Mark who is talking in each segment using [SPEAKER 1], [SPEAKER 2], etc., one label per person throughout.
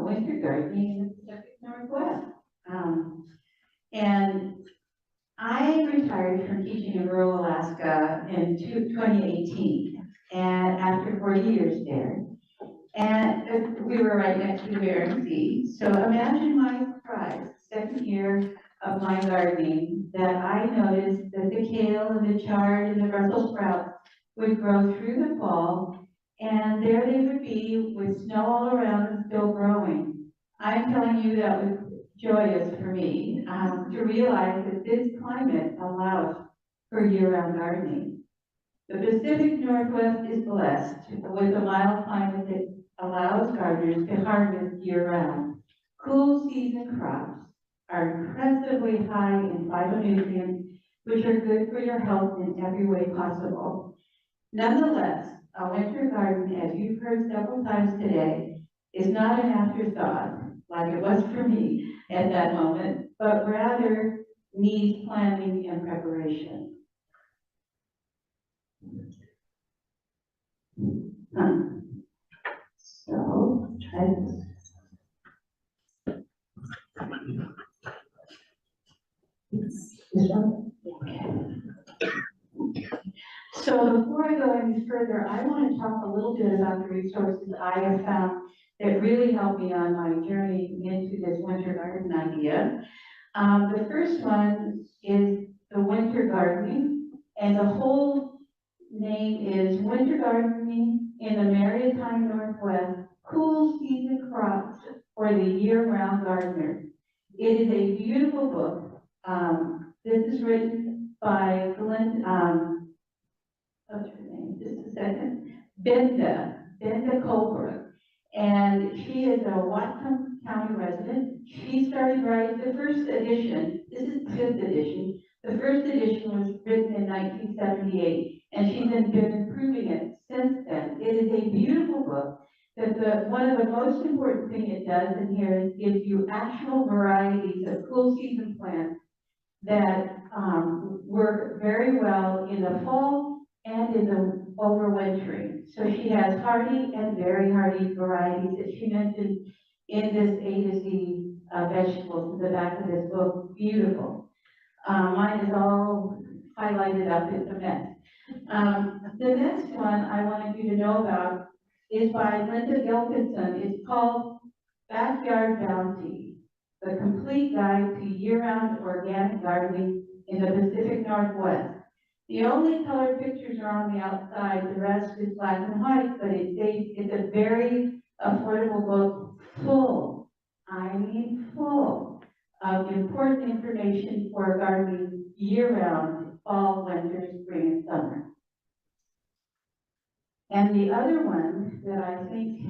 [SPEAKER 1] winter gardening in the Pacific Northwest. And I retired from teaching in rural Alaska in 2018, and after 40 years there. And we were right next to the Bering Sea. So imagine my surprise, second year of my gardening, that I noticed that the kale and the chard and the Brussels sprouts would grow through the fall, and there they would be with snow all around and still growing. I'm telling you that was joyous for me to realize that this climate allows for year-round gardening. The Pacific Northwest is blessed with a mild climate that allows gardeners to harvest year-round. Cool season crops are impressively high in phytonutrients, which are good for your health in every way possible. Nonetheless, a winter garden, as you've heard several times today, is not an afterthought, like it was for me at that moment, but rather needs planning and preparation. So, try this. This one? Okay. So before I go any further, I want to talk a little bit about the resources I have found that really helped me on my journey into this winter garden idea. The first one is the winter gardening, and the whole name is Winter Gardening in the Maritime Northwest, Cool Season Crops for the Year-Round Gardener. It is a beautiful book. This is written by what's her name, just a second, Benda Colebrook. And she is a Whatcom County resident. She started writing the first edition. This is the fifth edition. The first edition was written in 1978, and she's been improving it since then. It is a beautiful book. One of the most important things it does in here is gives you actual varieties of cool season plants that work very well in the fall and in the overwintering. So she has hardy and very hardy varieties that she mentioned in this A to Z vegetables in the back of this book. Beautiful. Mine is all highlighted up. It's a mess. The next one I wanted you to know about is by Linda Gilkinson. It's called Backyard Bounty, the complete guide to year-round organic gardening in the Pacific Northwest. The only colored pictures are on the outside, the rest is black and white, but it's a very affordable book, full, I mean full, of important information for gardening year-round, fall, winter, spring, and summer. And the other one that I think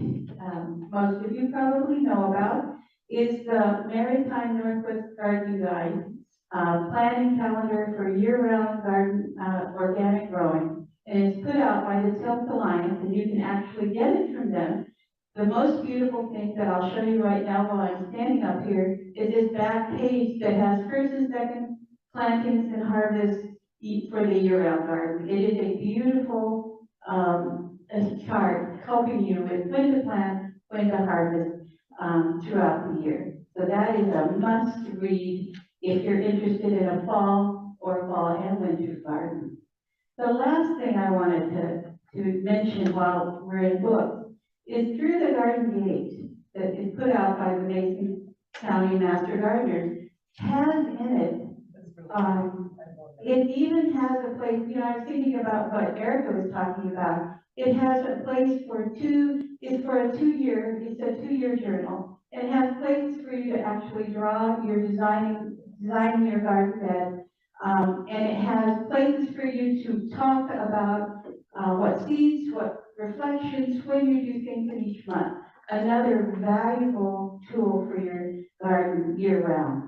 [SPEAKER 1] most of you probably know about is the Maritime Northwest Gardening Guide, planning calendar for year-round garden organic growing. And it's put out by the Tilth Alliance, and you can actually get it from them. The most beautiful thing that I'll show you right now while I'm standing up here is this back page that has first and second plantings and harvests for the year-round garden. It is a beautiful chart helping you with when to plant, when to harvest throughout the year. So that is a must-read if you're interested in a fall and winter garden. The last thing I wanted to mention while we're in books is Through the Garden Gate that is put out by the Mason County Master Gardeners has in it, it even has a place, you know, I was thinking about what Erica was talking about. It has a place it's a two-year journal. It has places for you to actually draw your designing your garden bed. And it has places for you to talk about what seeds, what reflections, when you do things in each month. Another valuable tool for your garden year-round.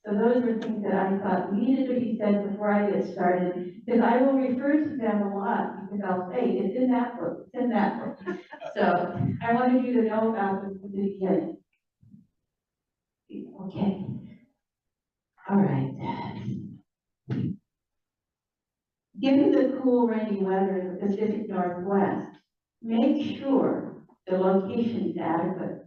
[SPEAKER 1] So those were things that I thought needed to be said before I get started, because I will refer to them a lot, because I'll say, it's in that book, it's in that book. So I wanted you to know about them from the beginning. Okay. All right. Given the cool, rainy weather in the Pacific Northwest, make sure the location is adequate.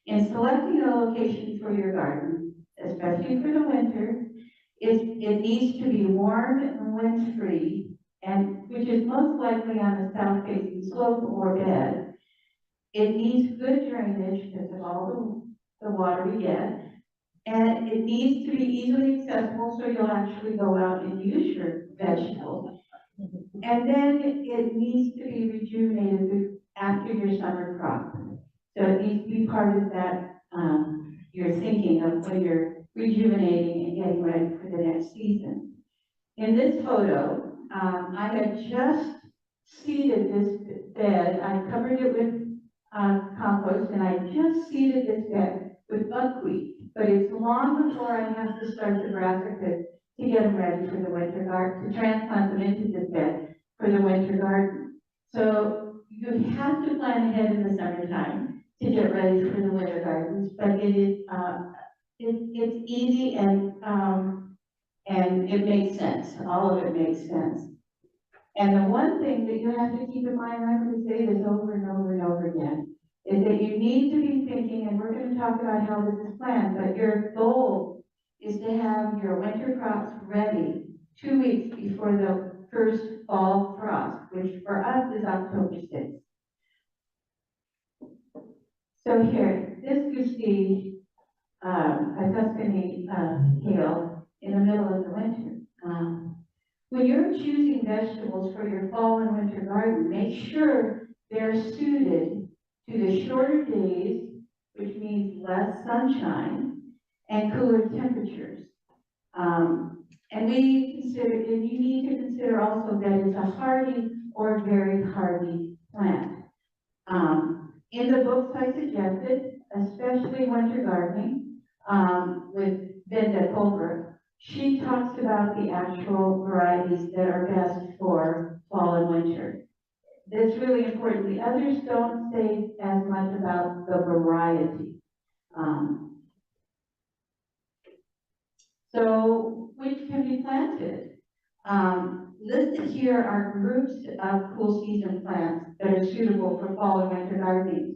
[SPEAKER 1] In selecting a location for your garden, especially for the winter, it needs to be warm and wind-free, and which is most likely on a south-facing slope or bed. It needs good drainage because of all the water we get, and it needs to be easily accessible so you'll actually go out and use your vegetables. And then it needs to be rejuvenated after your summer crop. So it needs to be part of that, your thinking of when you're rejuvenating and getting ready for the next season. In this photo, I had just seeded this bed. I covered it with compost, and I just seeded this bed with buckwheat. But it's long before I have to start the brassicas to get them ready for the winter garden, to transplant them into this bed for the winter garden. So you have to plan ahead in the summertime to get ready for the winter gardens, but it is it's easy and it makes sense. All of it makes sense. And the one thing that you have to keep in mind, I'm going to say this over and over and over again, is that you need to be thinking, and we're going to talk about how this is planned, but your goal is to have your winter crops ready 2 weeks before the first fall frost, which for us is October 6th. So here, this you see a Tuscany kale in the middle of the winter. When you're choosing vegetables for your fall and winter garden, make sure they're suited to the shorter days, which means less sunshine, and cooler temperatures. And you need to consider also that it's a hardy or very hardy plant. In the books I suggested, especially winter gardening, with Linda Colbert, she talks about the actual varieties that are best for fall and winter. That's really important. The others don't say as much about the variety. So which can be planted? Listed here are groups of cool season plants that are suitable for fall and winter gardening.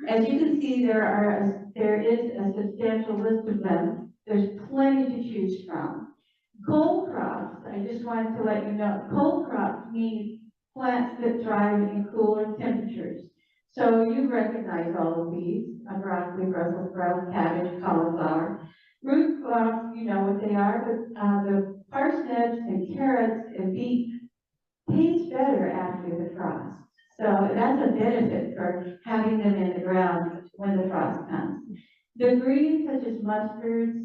[SPEAKER 1] As you can see, there is a substantial list of them. There's plenty to choose from. Cold crops, I just wanted to let you know, cold crops means plants that thrive in cooler temperatures. So you recognize all of these, broccoli, Brussels sprouts, cabbage, cauliflower. Root crops, you know what they are, but the parsnips and carrots and beets taste better after the frost. So that's a benefit for having them in the ground when the frost comes. The greens such as mustards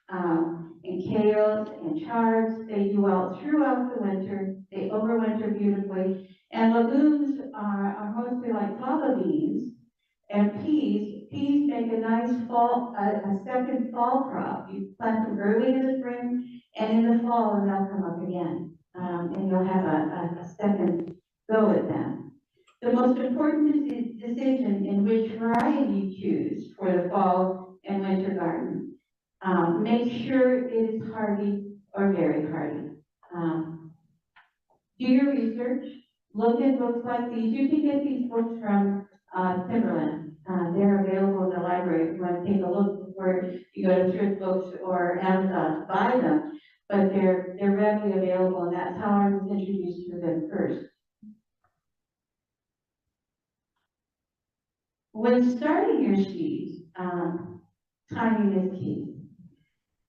[SPEAKER 1] and kales and chards, they do well throughout the winter. They overwinter beautifully. And legumes are mostly like fava beans and peas. Peas make a nice fall, a second fall crop. You plant them early in the spring and in the fall and they'll come up again. And you'll have a second go at them. The most important decision in which variety you choose for the fall and winter garden. Make sure it is hardy or very hardy. Do your research. Look at books like these. You can get these books from Timberland. They're available in the library if you want to take a look before you go to thrift books or Amazon to buy them. But they're readily available, and that's how I was introduced to them first. When starting your seeds, timing is key.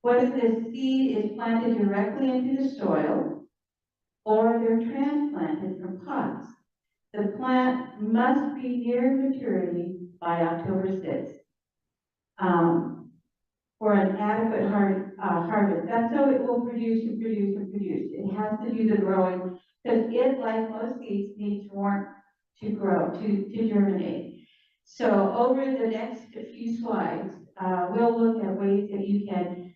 [SPEAKER 1] Whether the seed is planted directly into the soil or they're transplanted from pots, the plant must be near maturity by October 6th for an adequate harvest. That's how it will produce and produce and produce. It has to do the growing because it, like most seeds, needs warmth to grow, to germinate. So over the next few slides, we'll look at ways that you can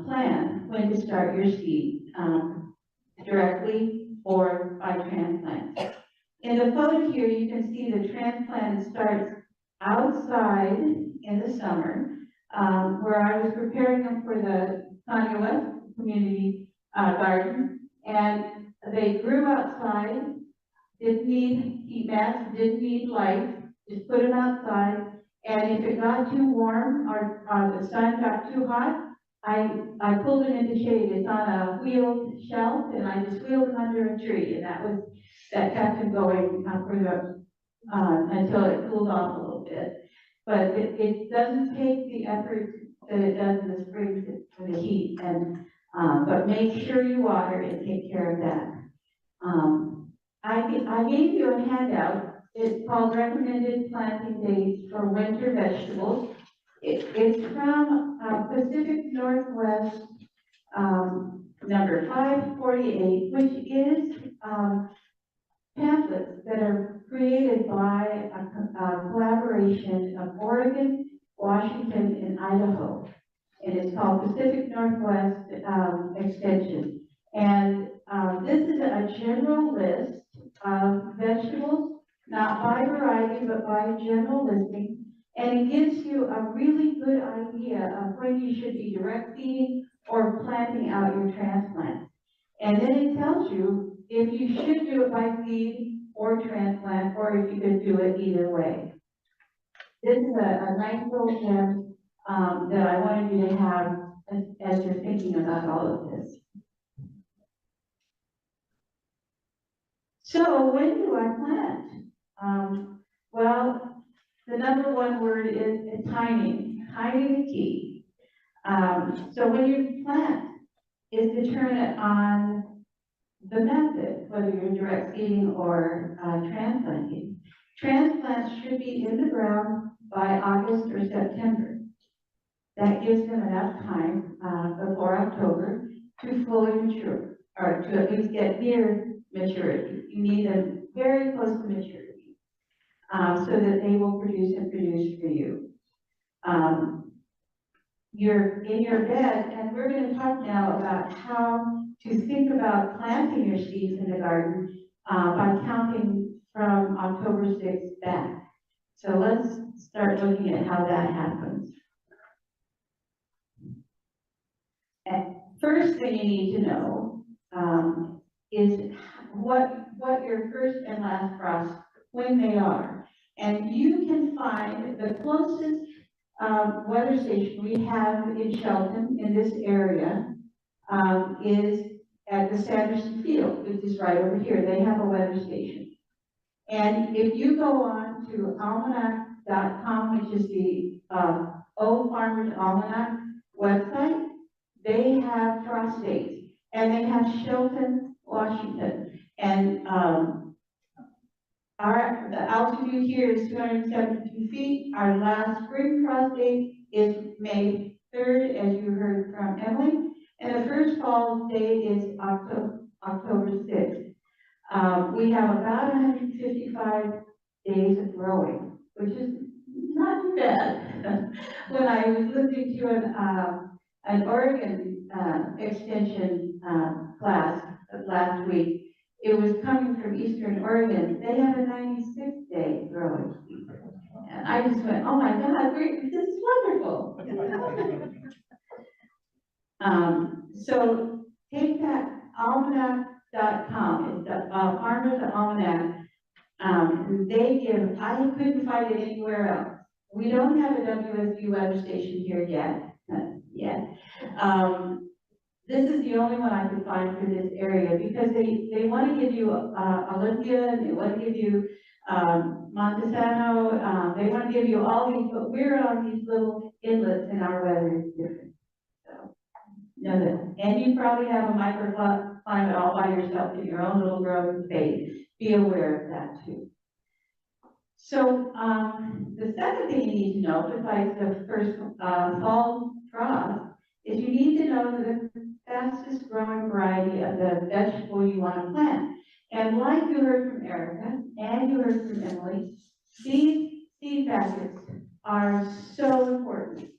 [SPEAKER 1] plan when to start your seed, directly or by transplant. In the photo here, you can see the transplant starts outside in the summer, where I was preparing them for the Kanye West Community Garden, and they grew outside, didn't need heat mats, didn't need light, just put them outside, And if it got too warm or the sun got too hot, I pulled him into shade. It's on a wheeled shelf, and I just wheeled him under a tree, and that kept him going for the until it cooled off a little bit. But it doesn't take the effort that it does in the spring for the heat, and but make sure you water and take care of that. I gave you a handout. It's called Recommended Planting Dates for Winter Vegetables. It's from Pacific Northwest, number 548, which is pamphlets that are created by a collaboration of Oregon, Washington, and Idaho. And it's called Pacific Northwest Extension. And this is a general list of vegetables, not by variety, but by general listing. And it gives you a really good idea of when you should be direct feeding or planting out your transplants. And then it tells you if you should do it by seed or transplant, or if you could do it either way. This is a nice little gem that I wanted you to have as you're thinking about all of this. So when do I plant? Well, the number one word is timing. Timing is key. So when you plant, is determined on the method, whether you're direct seeding or transplanting. Transplants should be in the ground by August or September. That gives them enough time before October to fully mature, or to at least get near maturity. You need them very close to maturity so that they will produce and produce for you. You're in your bed, and we're going to talk now about how to think about planting your seeds in the garden by counting from October 6th back. So let's start looking at how that happens. And first thing you need to know is what your first and last frost, when they are. And you can find the closest weather station we have in Shelton, in this area, is at the Sanderson Field, which is right over here. They have a weather station. And if you go on to almanac.com, which is the Old Farmer's Almanac website, they have frost dates. And they have Shelton, Washington. And the altitude here is 272 feet. Our last spring frost date is May 3rd, as you heard from Emily. And the first fall date is October 6th. We have about 155 days of growing, which is not too bad. When I was listening to an Oregon extension class last week, it was coming from Eastern Oregon. They have a 96-day growing season. And I just went, oh my God, this is wonderful. So take that almanac.com, it's the Farmer's Almanac. They give, I couldn't find it anywhere else. We don't have a WSU weather station here yet. This is the only one I could find for this area because they want to give you Olympia, and they want to give you Montesano, they want to give you all these, but we're on these little inlets and our weather is different. So, know that. And you probably have a microclimate all by yourself in your own little growing space. Be aware of that too. So the second thing you need to know, besides the first fall frost, is you need to know the fastest growing variety of the vegetable you want to plant. And like you heard from Erica and you heard from Emily, these seed packets are so important.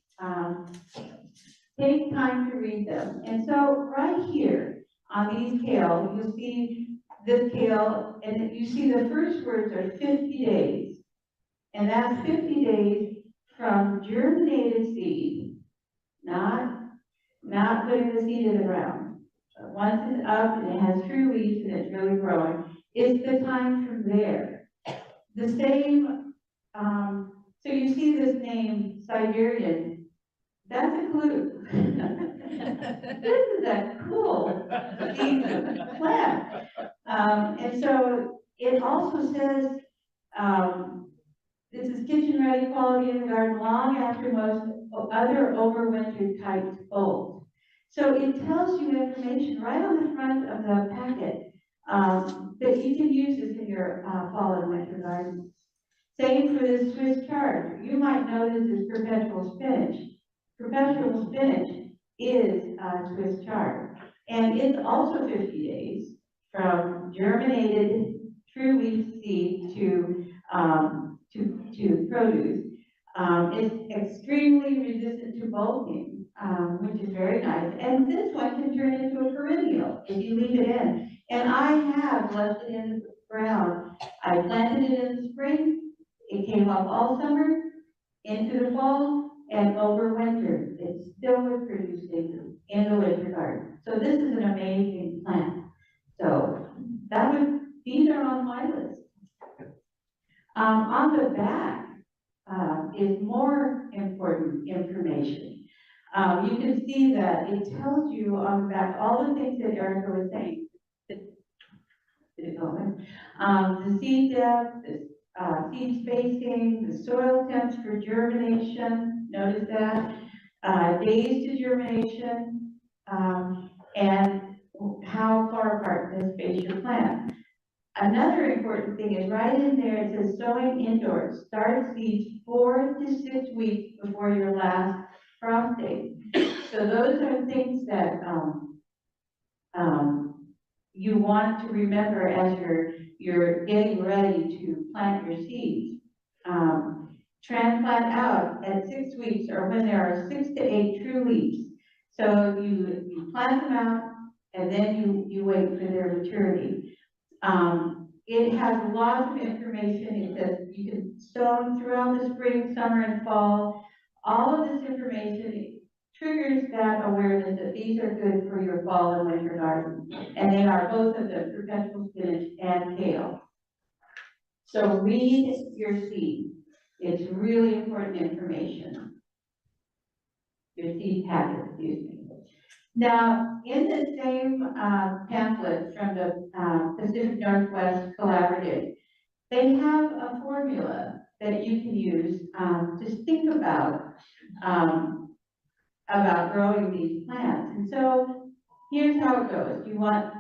[SPEAKER 1] Take time to read them. And so right here on these kale, you'll see this kale, and you see the first words are 50 days. And that's 50 days from germinated seed, not putting the seed in the ground. But once it's up and it has true leaves and it's really growing, it's the time from there. The same, so you see see this name Siberian, that's a clue. This is a cool season plant. And so it also says, this is kitchen ready quality in the garden long after most other overwintered types fold. So it tells you information right on the front of the packet that you can use this in your fall and winter gardens. Same for this Swiss chard. You might know this as perpetual spinach. Perpetual spinach is Swiss chard. And it's also 50 days from germinated true leaf seed to produce. It's extremely resistant to bulking, which is very nice. And this one can turn into a perennial if you leave it in. And I have left it in the ground. I planted it in the spring. It came up all summer, into the fall, and over winter. It still was producing in the winter garden. So this is an amazing plant. So these are on my list. On the back is more important information. You can see that it tells you on the back all the things that Erica was saying. The seed depth, the seed spacing, the soil temps for germination, notice that, days to germination, and how far apart to space your plant. Another important thing is right in there, it says sowing indoors. Start seeds 4 to 6 weeks before your last frost date. So those are things that you want to remember as you're getting ready to plant your seeds. Transplant out at 6 weeks or when there are 6 to 8 true leaves. So you plant them out and then you wait for their maturity. It has lots of information. It says you can sow them throughout the spring, summer, and fall. All of this information triggers that awareness that these are good for your fall and winter garden. And they are both of them, perpetual spinach and kale. So read your seed. It's really important information. Your seed packet, excuse me. Now, in the same pamphlet from the Pacific Northwest Collaborative, they have a formula that you can use to think about growing these plants. And so here's how it goes.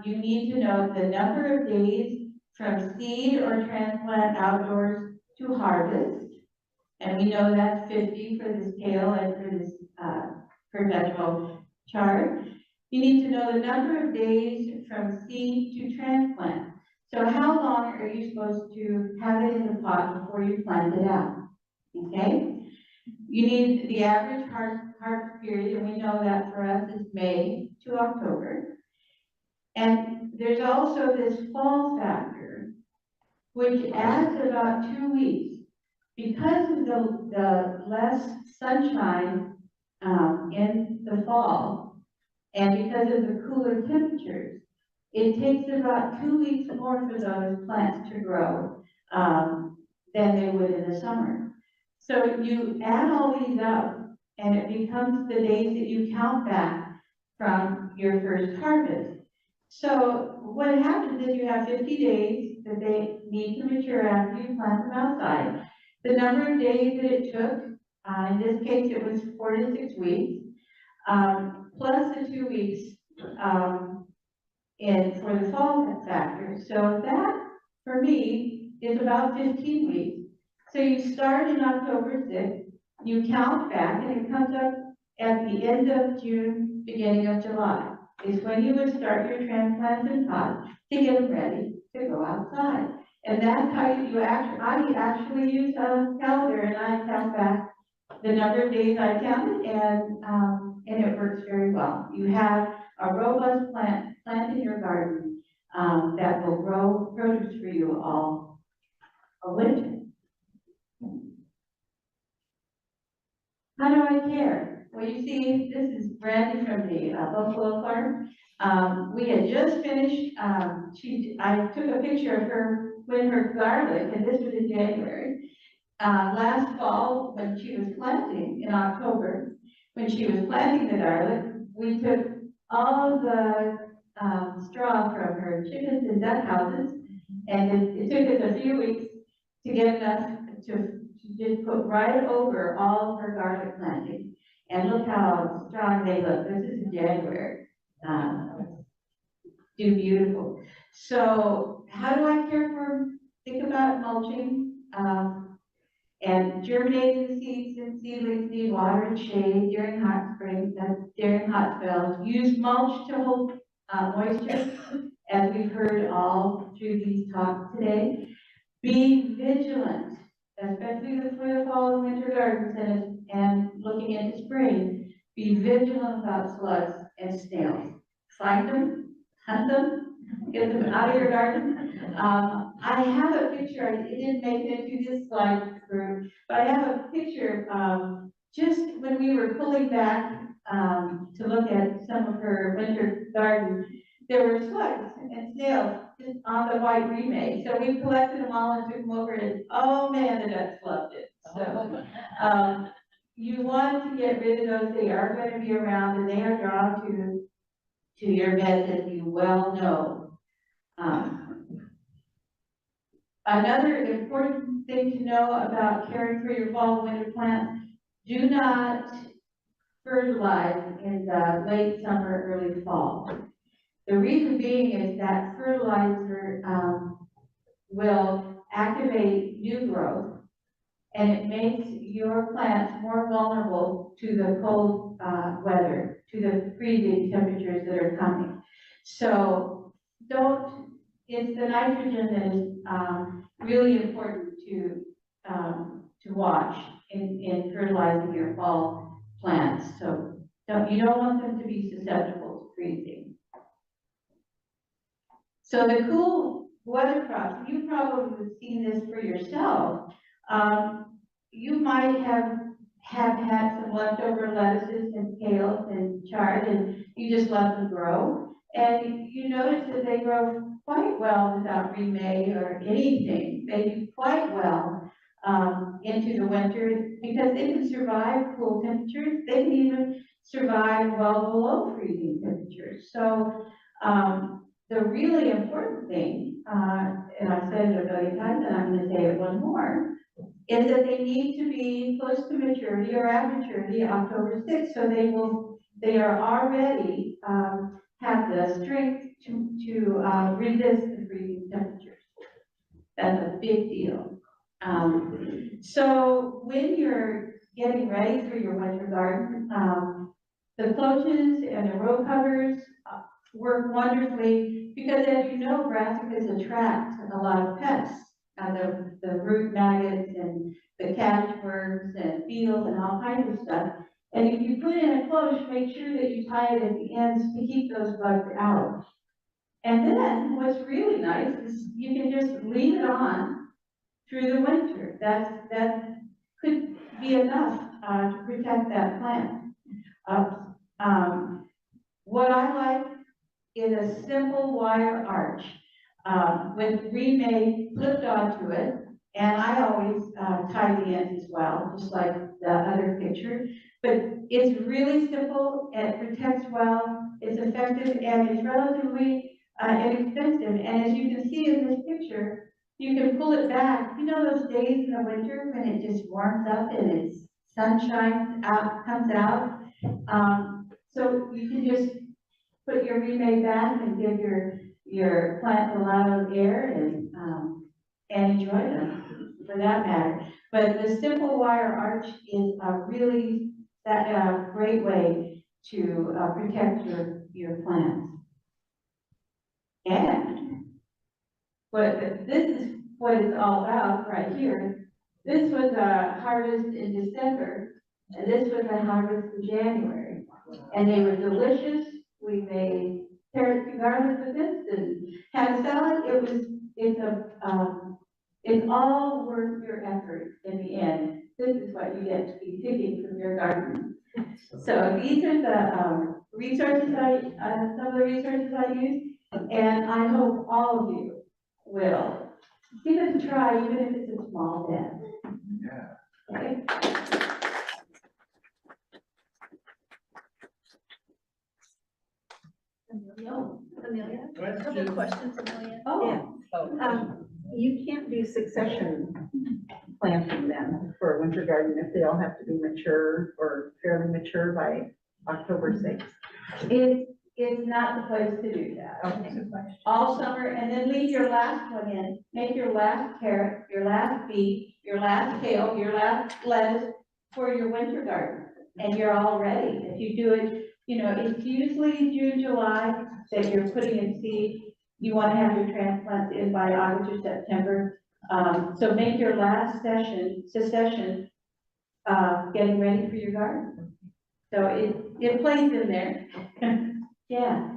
[SPEAKER 1] You need to know the number of days from seed or transplant outdoors to harvest. And we know that's 50 for this kale and for this perpetual chard. You need to know the number of days from seed to transplant. So how long are you supposed to have it in the pot before you plant it out? Okay? You need the average harvest period, and we know that for us is May to October. And there's also this fall factor, which adds about 2 weeks. Because of the less sunshine in the fall, and because of the cooler temperatures, it takes about 2 weeks more for those plants to grow than they would in the summer. So you add all these up, and it becomes the days that you count back from your first harvest. So what happens is you have 50 days that they need to mature after you plant them outside. The number of days that it took, in this case it was 4 to 6 weeks, plus the 2 weeks for the fall factor. So that, for me, is about 15 weeks. So you start in October 6th, you count back, and it comes up at the end of June, beginning of July, is when you would start your transplants and pots to get them ready to go outside. And that's how I actually use a calendar, and I count back the number of days I counted, and it works very well. You have a robust plant in your garden that will grow produce for you all winter. How do I care? Well, you see, this is Brandy from the Buffalo Farm. We had just finished, I took a picture of her with her garlic, and this was in January. last fall, when she was planting in October, when she was planting the garlic, we took all of the straw from her chickens and duck houses, and it took us a few weeks to get enough to just put right over all of her garlic planting. And look how strong they look. This is in January. Do beautiful. So how do I care for, think about mulching? And germinating the seeds and seedlings need water and shade during hot springs, during hot spells. Use mulch to hold moisture, as we've heard all through these talks today. Be vigilant, especially for the fall and winter gardens and looking into spring. Be vigilant about slugs and snails. Find them, hunt them, get them out of your garden. I have a picture, it didn't make it into this slide group, but I have a picture just when we were pulling back to look at some of her winter garden, there were slugs and snails just on the white remake. So we collected them all and took them over and, oh man, the ducks loved it. So you want to get rid of those. They are going to be around and they are drawn to your beds, as you well know. Another important thing to know about caring for your fall and winter plants, do not fertilize in the late summer, early fall. The reason being is that fertilizer will activate new growth, and it makes your plants more vulnerable to the cold weather, to the freezing temperatures that are coming. So it's the nitrogen that is really important to watch in fertilizing your fall plants. So you don't want them to be susceptible to freezing. So the cool weather crops, you probably have seen this for yourself. You might have had some leftover lettuces and kales and chard, and you just let them grow. And you notice that they grow quite well without remade or anything. They do quite well into the winter because they can survive cool temperatures. They can even survive well below freezing temperatures. So the really important thing, and I've said it a billion times and I'm going to say it one more, is that they need to be close to maturity or at maturity October 6th. So they are already have the strength to resist the freezing temperatures. That's a big deal. So when you're getting ready for your winter garden, the cloches and the row covers work wonderfully because, as you know, brassicas attract a lot of pests, the root maggots and the cabbage worms and beetles and all kinds of stuff. And if you put in a cloche, make sure that you tie it at the ends to keep those bugs out. And then what's really nice is you can just leave it on through the winter. That could be enough to protect that plant. What I like is a simple wire arch with remade flipped onto it. And I always tie the ends as well, just like the other picture. But it's really simple, it protects well, it's effective, and it's relatively inexpensive. And as you can see in this picture, you can pull it back. You know those days in the winter when it just warms up and it's sunshine comes out? So you can just put your remade back and give your plants a lot of air and enjoy them for that matter. But the simple wire arch is a really great way to protect your plants. And this is what it's all about right here. This was a harvest in December, and this was a harvest in January. And they were delicious. We made carrots and garlic with this and had a salad. It's all worth your effort in the end. This is what you get to be picking from your garden. So these are the resources some of the resources I use, and I hope all of you will give it a try, even if it's a small bit.
[SPEAKER 2] Couple questions, Amelia.
[SPEAKER 1] Oh,
[SPEAKER 3] You can't do succession planting then for a winter garden if they all have to be mature or fairly mature by October 6th.
[SPEAKER 1] it's not the place to do that.
[SPEAKER 3] Okay.
[SPEAKER 1] All summer, and then leave your last one in, make your last carrot, your last beet, your last kale, your last lettuce for your winter garden, and you're all ready. If you do it, you know, it's usually June, July that you're putting in seed. You want to have your transplants in by August or September. So make your last succession, getting ready for your garden. So it plays in there. Yeah.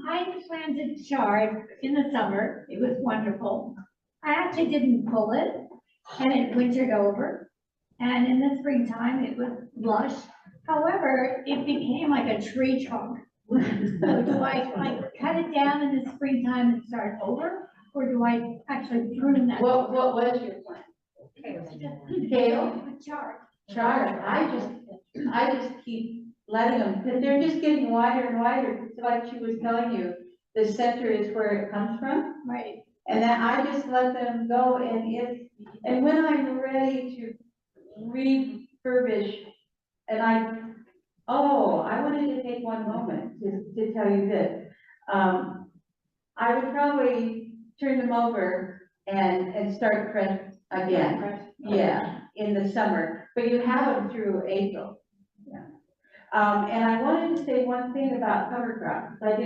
[SPEAKER 4] I planted chard in the summer. It was wonderful. I actually didn't pull it, and it wintered over. And in the springtime, it was lush. However, it became like a tree trunk. So do I like cut it down in the springtime and start over, or do I actually prune that?
[SPEAKER 1] What was your plan? Kale?
[SPEAKER 4] With chard.
[SPEAKER 1] Chard. I just keep letting them, because they're just getting wider and wider. It's like she was telling you, the center is where it comes from.
[SPEAKER 4] Right.
[SPEAKER 1] And then I just let them go, and when I'm ready to refurbish, and I wanted to take one moment to tell you this. I would probably turn them over and start fresh again. Yeah, in the summer, but you have them through April. Yeah. And I wanted to say one thing about cover crops. I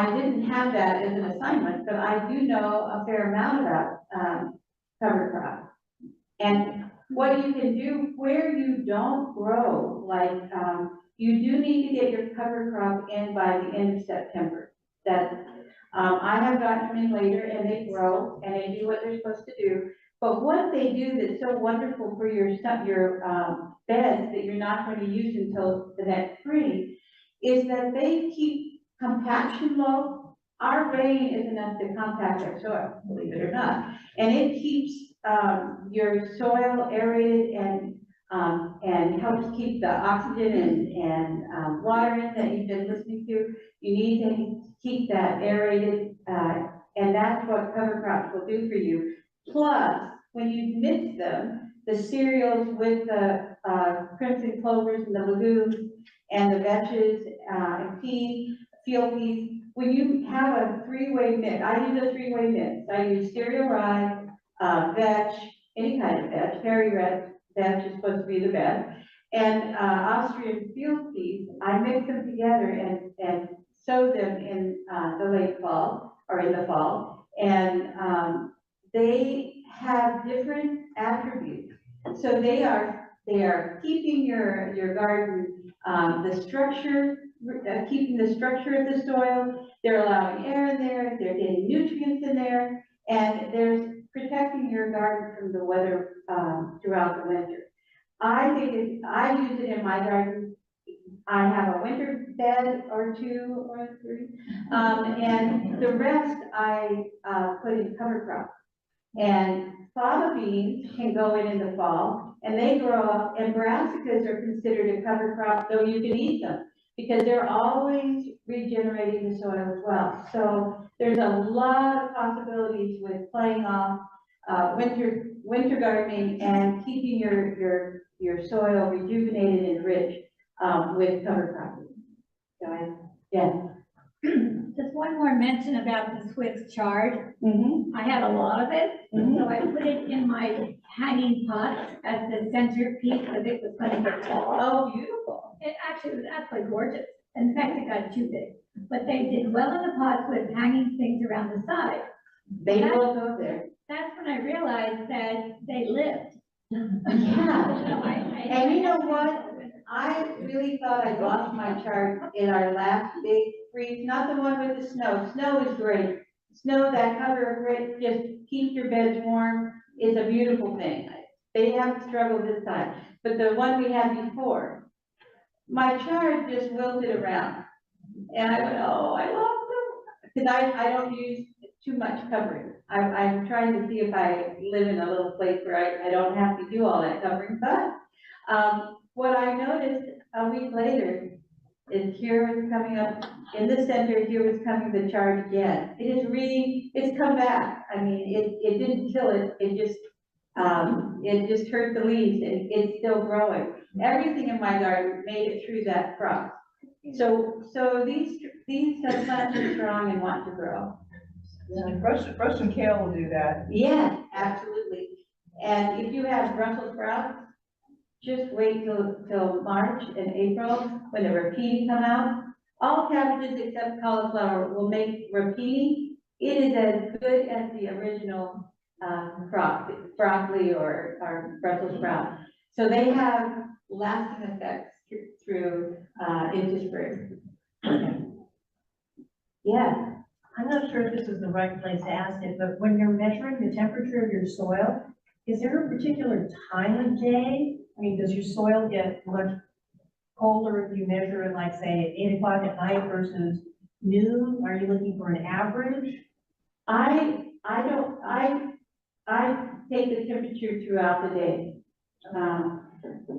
[SPEAKER 1] didn't have that as an assignment, but I do know a fair amount about cover crops. And what you can do where you don't grow, like you do need to get your cover crop in by the end of September. That I have gotten them in later, and they grow and they do what they're supposed to do. But what they do that's so wonderful for your beds that you're not going to use until the next spring is that they keep compaction low. Our rain is enough to compact our soil, believe it or not, and it keeps your soil aerated and helps keep the oxygen and water in that you've been listening to. You need to keep that aerated, and that's what cover crops will do for you. Plus, when you mix them, the cereals with the crimson clovers and the legumes and the vetches and peas, field peas, when you have a three-way mix, I use a three-way mix. I use cereal rye, vetch, any kind of vetch, hairy red vetch is supposed to be the best, and Austrian field peas. I mix them together and sow them in the late fall or in the fall, and they have different attributes. So they are keeping your garden, the structure, keeping the structure of the soil. They're allowing air in there. They're getting nutrients in there, and they're protecting your garden from the weather throughout the winter. I use it in my garden. I have a winter bed or two or three, and the rest I put in cover crops. And fava beans can go in the fall, and they grow up, and brassicas are considered a cover crop, though you can eat them, because they're always regenerating the soil as well. So there's a lot of possibilities with playing off winter gardening and keeping your soil rejuvenated and rich with cover cropping. So yeah.
[SPEAKER 4] Just one more mention about the Swiss chard.
[SPEAKER 1] Mm-hmm.
[SPEAKER 4] I had a lot of it,
[SPEAKER 1] Mm-hmm.
[SPEAKER 4] so I put it in my hanging pots as the centerpiece because it was going to get tall.
[SPEAKER 1] Oh, beautiful.
[SPEAKER 4] It actually was absolutely gorgeous. In fact, it got too big. But they did well in the pots with hanging things around the side.
[SPEAKER 1] They will go there.
[SPEAKER 4] That's when I realized that they lived.
[SPEAKER 1] Yeah. And you know what? I really thought I lost my chart in our last big freeze, not the one with the snow. Snow is great. Snow, that cover of it, just keep your beds warm. It's a beautiful thing. They haven't struggled this time. But the one we had before, my chart just wilted around. And I went, oh, I lost them. Because I don't use too much covering. I'm trying to see if I live in a little place where I don't have to do all that covering. But what I noticed a week later And here it's coming up, in the center, here it's coming the charge again. It is really, it's come back. I mean, it didn't kill it, it just hurt the leaves and it's still growing. Everything in my garden made it through that frost. So these plants are strong and want to grow.
[SPEAKER 2] Yeah, brush and kale will do that.
[SPEAKER 1] Yeah, absolutely. And if you have Brussels sprouts, just wait till March and April when the rapini come out. All cabbages except cauliflower will make rapini. It is as good as the original broccoli or Brussels sprout. So they have lasting effects through into spring. Yeah.
[SPEAKER 5] I'm not sure if this is the right place to ask it, but when you're measuring the temperature of your soil, is there a particular time of day? I mean, does your soil get much colder if you measure it, like, say, at 8 o'clock at night versus noon? Are you looking for an average?
[SPEAKER 1] I take the temperature throughout the day.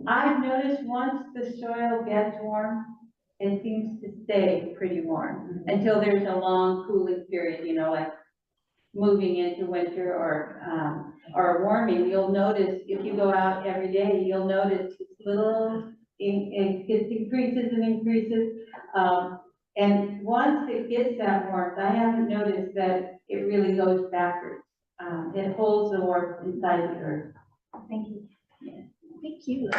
[SPEAKER 1] I've noticed once the soil gets warm, it seems to stay pretty warm until there's a long cooling period, you know, like moving into winter or warming. You'll notice if you go out every day, you'll notice little, it increases and increases. And once it gets that warmth, I haven't noticed that it really goes backwards. It holds the warmth inside the earth.
[SPEAKER 4] Thank you. Thank you.